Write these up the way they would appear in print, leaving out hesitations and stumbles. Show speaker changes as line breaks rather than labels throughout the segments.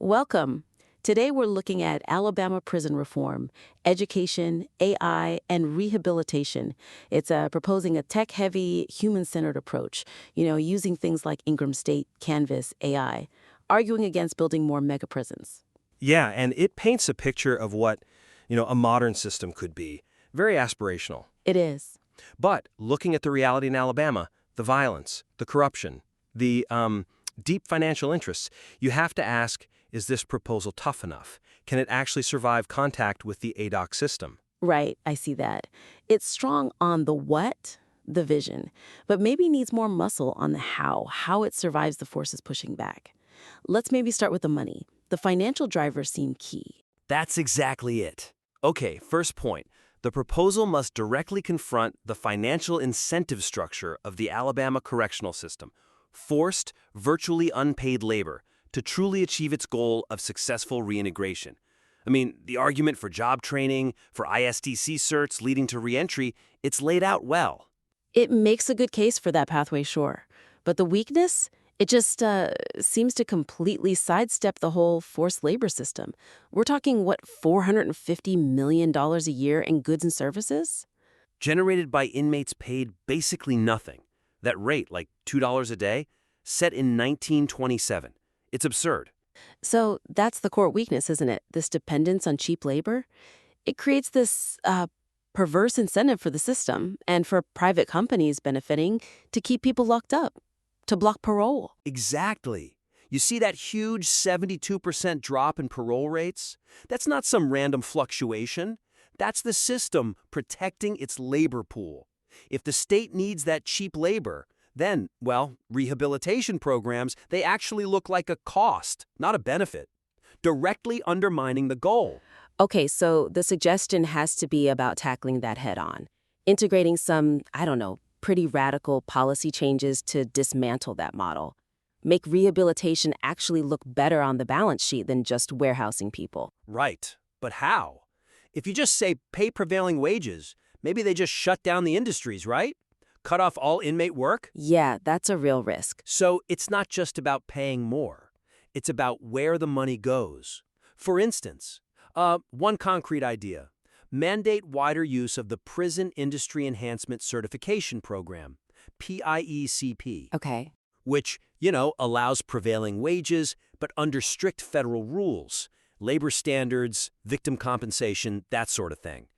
Welcome. Today we're looking at Alabama prison reform, education, AI, and rehabilitation. It's proposing a tech-heavy, human-centered approach, using things like Ingram State, Canvas, AI, arguing against building more mega prisons.
Yeah, and it paints a picture of what, a modern system could be. Very aspirational.
It is.
But looking at the reality in Alabama, the violence, the corruption, the deep financial interests, you have to ask, is this proposal tough enough? Can it actually survive contact with the ADOC system?
Right, I see that. It's strong on the what, the vision, but maybe needs more muscle on the how it survives the forces pushing back. Let's maybe start with the money. The financial drivers seem key.
That's exactly it. Okay, first point. The proposal must directly confront the financial incentive structure of the Alabama correctional system, forced, virtually unpaid labor, to truly achieve its goal of successful reintegration. I mean, the argument for job training, for ISTC certs leading to reentry, it's laid out well.
It makes a good case for that pathway, sure. But the weakness? It just seems to completely sidestep the whole forced labor system. We're talking, what, $450 million a year in goods and services?
Generated by inmates paid basically nothing. That rate, like $2 a day, set in 1927. It's absurd.
So that's the core weakness, isn't it? This dependence on cheap labor? It creates this perverse incentive for the system and for private companies benefiting to keep people locked up, to block parole.
Exactly. You see that huge 72% drop in parole rates? That's not some random fluctuation. That's the system protecting its labor pool. If the state needs that cheap labor, then, well, rehabilitation programs, they actually look like a cost, not a benefit, directly undermining the goal.
Okay, so the suggestion has to be about tackling that head-on, integrating some, pretty radical policy changes to dismantle that model, make rehabilitation actually look better on the balance sheet than just warehousing people.
Right, but how? If you just say pay prevailing wages, maybe they just shut down the industries, right? Cut off all inmate work?
Yeah, that's a real risk.
So it's not just about paying more. It's about where the money goes. For instance, one concrete idea. Mandate wider use of the Prison Industry Enhancement Certification Program, PIECP.
Okay.
Which, allows prevailing wages, but under strict federal rules, labor standards, victim compensation, that sort of thing.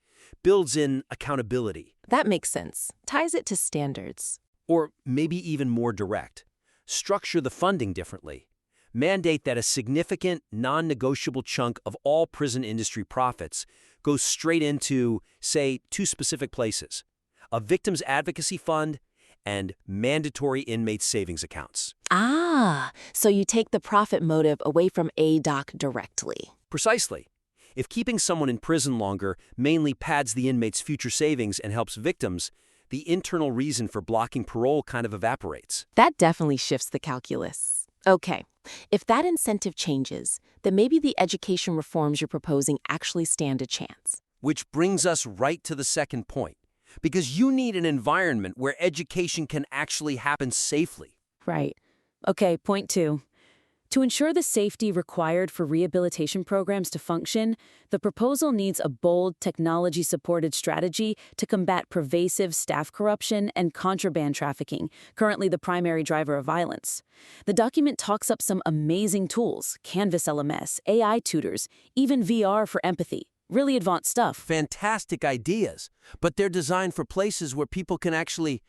Builds in accountability.
That makes sense. Ties it to standards.
Or maybe even more direct. Structure the funding differently. Mandate that a significant, non-negotiable chunk of all prison industry profits goes straight into, say, two specific places: a victims advocacy fund and mandatory inmate savings accounts.
Ah, so you take the profit motive away from ADOC directly.
Precisely. If keeping someone in prison longer mainly pads the inmate's future savings and helps victims, the internal reason for blocking parole kind of evaporates.
That definitely shifts the calculus. Okay, if that incentive changes, then maybe the education reforms you're proposing actually stand a chance.
Which brings us right to the second point. Because you need an environment where education can actually happen safely.
Right. Okay, point 2. To ensure the safety required for rehabilitation programs to function, the proposal needs a bold, technology-supported strategy to combat pervasive staff corruption and contraband trafficking, currently the primary driver of violence. The document talks up some amazing tools: Canvas LMS, AI tutors, even VR for empathy. Really advanced stuff.
Fantastic ideas, but they're designed for places where people can actually,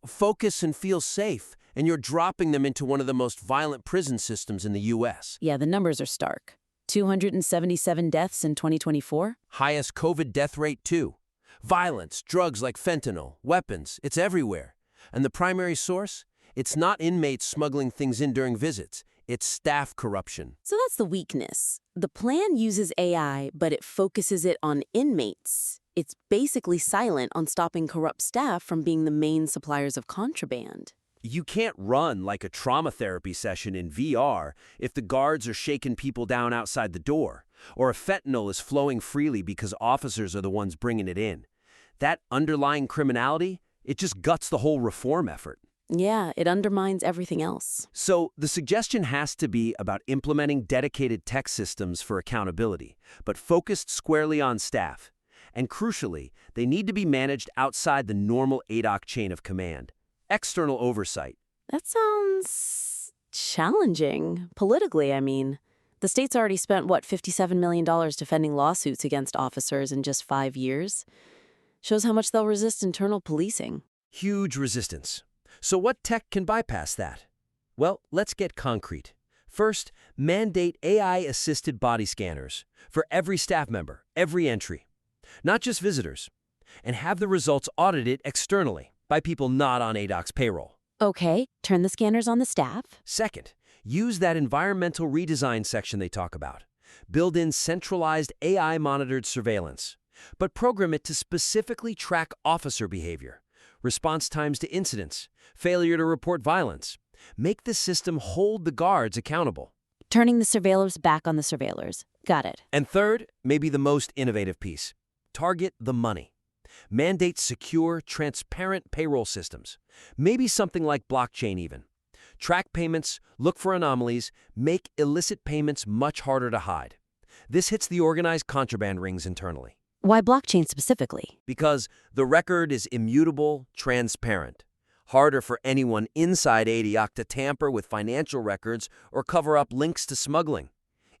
focus and feel safe. And you're dropping them into one of the most violent prison systems in the U.S.
Yeah, the numbers are stark. 277 deaths in 2024.
Highest COVID death rate, too. Violence, drugs like fentanyl, weapons, it's everywhere. And the primary source? It's not inmates smuggling things in during visits. It's staff corruption.
So that's the weakness. The plan uses AI, but it focuses it on inmates. It's basically silent on stopping corrupt staff from being the main suppliers of contraband.
You can't run like a trauma therapy session in VR if the guards are shaking people down outside the door, or if fentanyl is flowing freely because officers are the ones bringing it in. That underlying criminality, it just guts the whole reform effort.
Yeah, it undermines everything else.
So the suggestion has to be about implementing dedicated tech systems for accountability, but focused squarely on staff. And crucially, they need to be managed outside the normal ADOC chain of command. External oversight.
That sounds challenging. Politically, I mean. The state's already spent, what, $57 million defending lawsuits against officers in just 5 years? Shows how much they'll resist internal policing.
Huge resistance. So what tech can bypass that? Well, let's get concrete. First, mandate AI-assisted body scanners for every staff member, every entry. Not just visitors. And have the results audited externally by people not on ADOC's payroll.
Okay, turn the scanners on the staff.
Second, use that environmental redesign section they talk about. Build in centralized AI-monitored surveillance, but program it to specifically track officer behavior, response times to incidents, failure to report violence. Make the system hold the guards accountable.
Turning the surveillors back on the surveillors. Got it.
And third, maybe the most innovative piece. Target the money. Mandate secure, transparent payroll systems. Maybe something like blockchain even. Track payments, look for anomalies, make illicit payments much harder to hide. This hits the organized contraband rings internally.
Why blockchain specifically?
Because the record is immutable, transparent. Harder for anyone inside ADOC to tamper with financial records or cover up links to smuggling.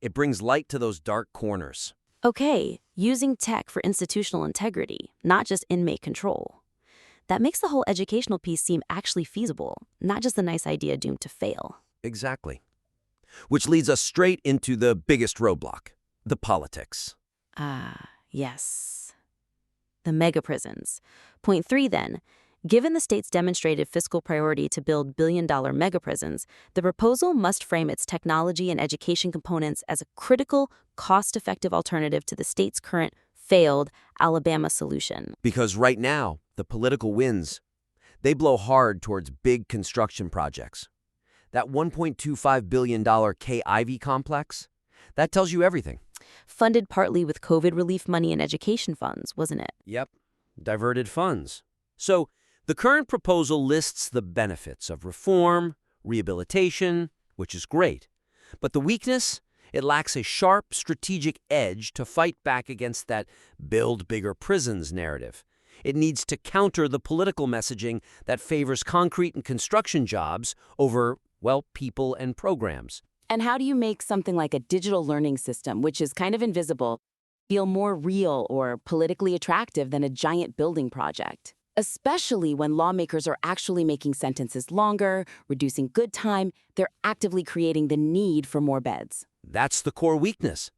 It brings light to those dark corners.
Okay, using tech for institutional integrity, not just inmate control. That makes the whole educational piece seem actually feasible, not just a nice idea doomed to fail.
Exactly. Which leads us straight into the biggest roadblock, the politics.
Yes. The mega prisons. Point 3 then. Given the state's demonstrated fiscal priority to build billion-dollar mega prisons, the proposal must frame its technology and education components as a critical, cost-effective alternative to the state's current failed Alabama solution.
Because right now, the political winds, they blow hard towards big construction projects. That $1.25 billion K-Ivy complex, that tells you everything.
Funded partly with COVID relief money and education funds, wasn't it?
Yep, diverted funds. So, the current proposal lists the benefits of reform, rehabilitation, which is great. But the weakness? It lacks a sharp strategic edge to fight back against that build bigger prisons narrative. It needs to counter the political messaging that favors concrete and construction jobs over, well, people and programs.
And how do you make something like a digital learning system, which is kind of invisible, feel more real or politically attractive than a giant building project? Especially when lawmakers are actually making sentences longer, reducing good time, they're actively creating the need for more beds.
That's the core weakness.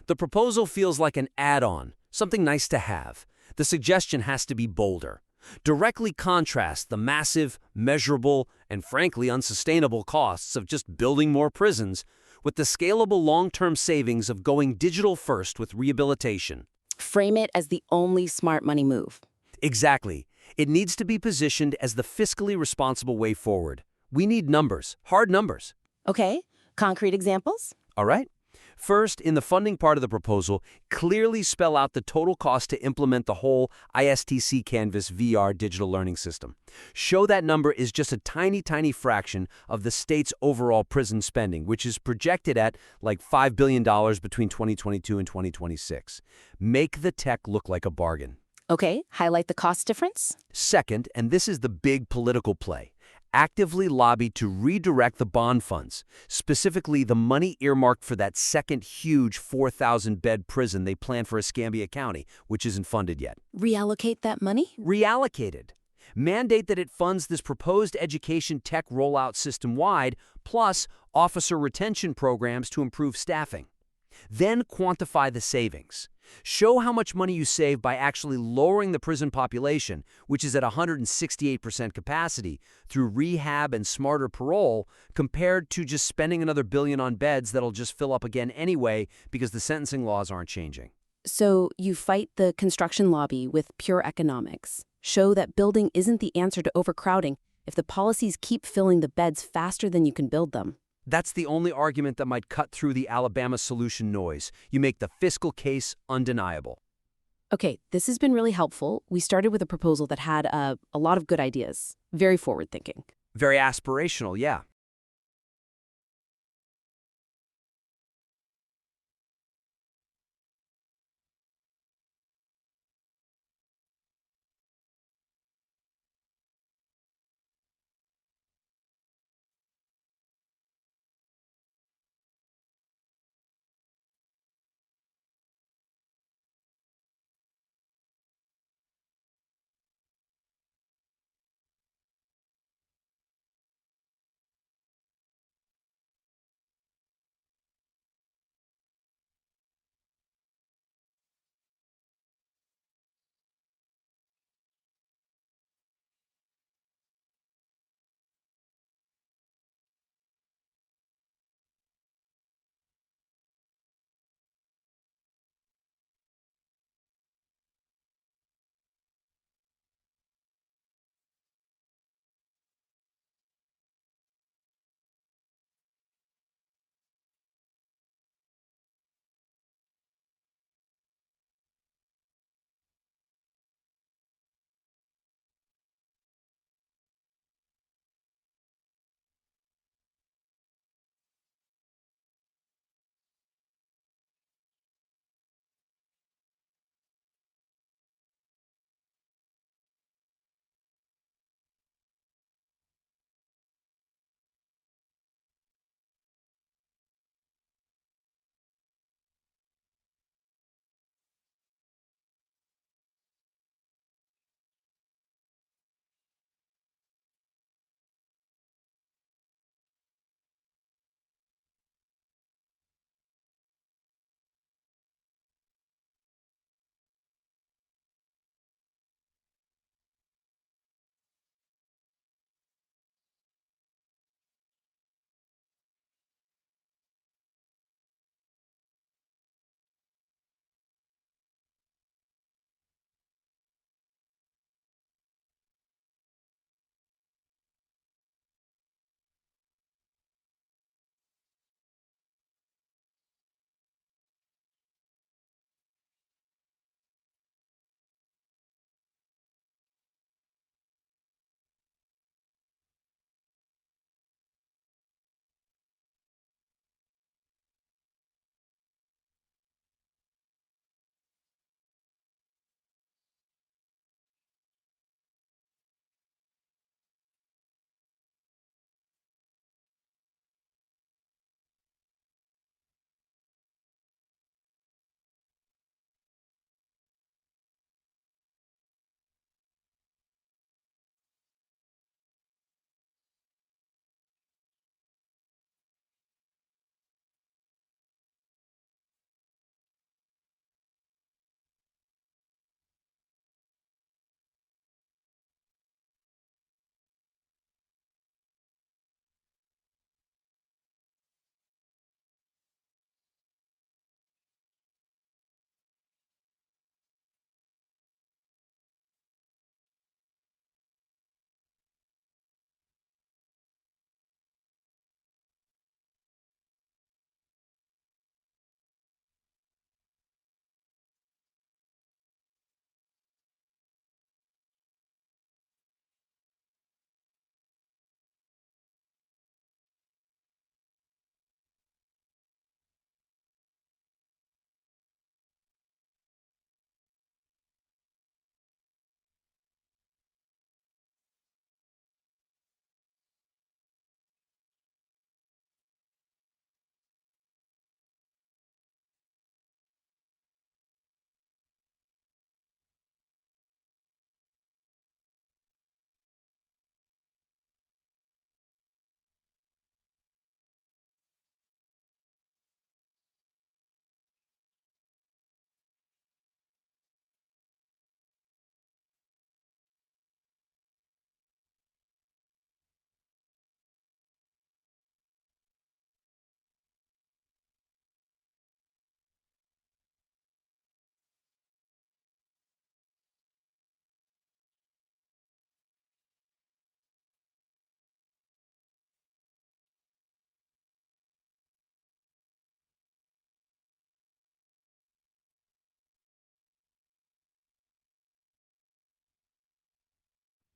The proposal feels like an add-on, something nice to have. The suggestion has to be bolder. Directly contrast the massive, measurable, and frankly unsustainable costs of just building more prisons with the scalable long-term savings of going digital first with rehabilitation.
Frame it as the only smart money move.
Exactly. It needs to be positioned as the fiscally responsible way forward. We need numbers, hard numbers.
Okay, concrete examples?
All right. First, in the funding part of the proposal, clearly spell out the total cost to implement the whole ISTC Canvas VR digital learning system. Show that number is just a tiny, tiny fraction of the state's overall prison spending, which is projected at like $5 billion between 2022 and 2026. Make the tech look like a bargain.
Okay, highlight the cost difference.
Second, and this is the big political play, actively lobby to redirect the bond funds, specifically the money earmarked for that second huge 4,000-bed prison they plan for Escambia County, which isn't funded yet.
Reallocate that money?
Reallocated. Mandate that it funds this proposed education tech rollout system-wide, plus officer retention programs to improve staffing. Then quantify the savings. Show how much money you save by actually lowering the prison population, which is at 168% capacity, through rehab and smarter parole, compared to just spending another $1 billion on beds that'll just fill up again anyway because the sentencing laws aren't changing.
So you fight the construction lobby with pure economics. Show that building isn't the answer to overcrowding if the policies keep filling the beds faster than you can build them.
That's the only argument that might cut through the Alabama solution noise. You make the fiscal case undeniable.
Okay, this has been really helpful. We started with a proposal that had a lot of good ideas, very forward-thinking.
Very aspirational, yeah.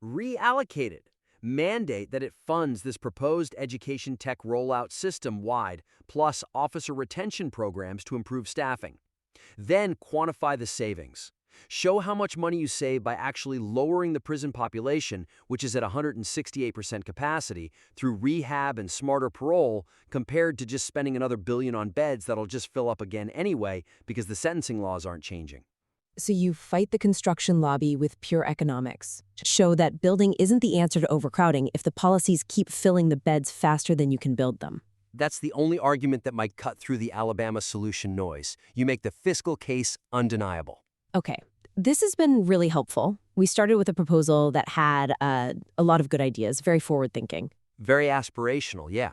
Reallocated. Mandate that it funds this proposed education tech rollout system-wide, plus officer retention programs to improve staffing. Then quantify the savings. Show how much money you save by actually lowering the prison population, which is at 168% capacity, through rehab and smarter parole, compared to just spending another billion on beds that'll just fill up again anyway because the sentencing laws aren't changing.
So you fight the construction lobby with pure economics. Show that building isn't the answer to overcrowding if the policies keep filling the beds faster than you can build them.
That's the only argument that might cut through the Alabama solution noise. You make the fiscal case undeniable.
Okay, this has been really helpful. We started with a proposal that had a lot of good ideas, very forward-thinking.
Very aspirational, yeah.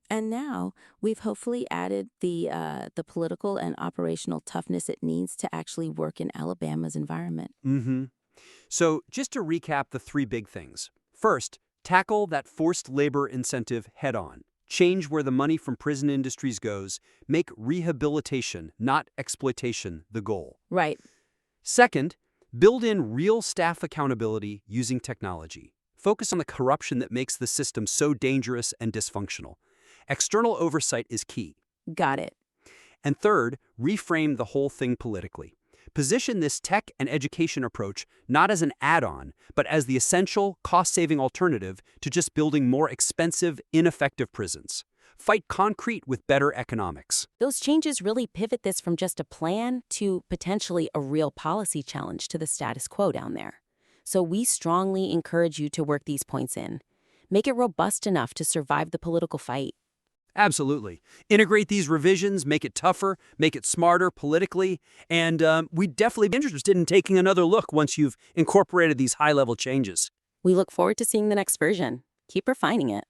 And now we've hopefully added the political and operational toughness it needs to actually work in Alabama's environment.
So just to recap the three big things. First, tackle that forced labor incentive head-on. Change where the money from prison industries goes. Make rehabilitation, not exploitation, the goal.
Right.
Second, build in real staff accountability using technology. Focus on the corruption that makes the system so dangerous and dysfunctional. External oversight is key.
Got it.
And third, reframe the whole thing politically. Position this tech and education approach not as an add-on, but as the essential, cost-saving alternative to just building more expensive, ineffective prisons. Fight concrete with better economics.
Those changes really pivot this from just a plan to potentially a real policy challenge to the status quo down there. So we strongly encourage you to work these points in. Make it robust enough to survive the political fight.
Absolutely. Integrate these revisions, make it tougher, make it smarter politically, and we'd definitely be interested in taking another look once you've incorporated these high-level changes.
We look forward to seeing the next version. Keep refining it.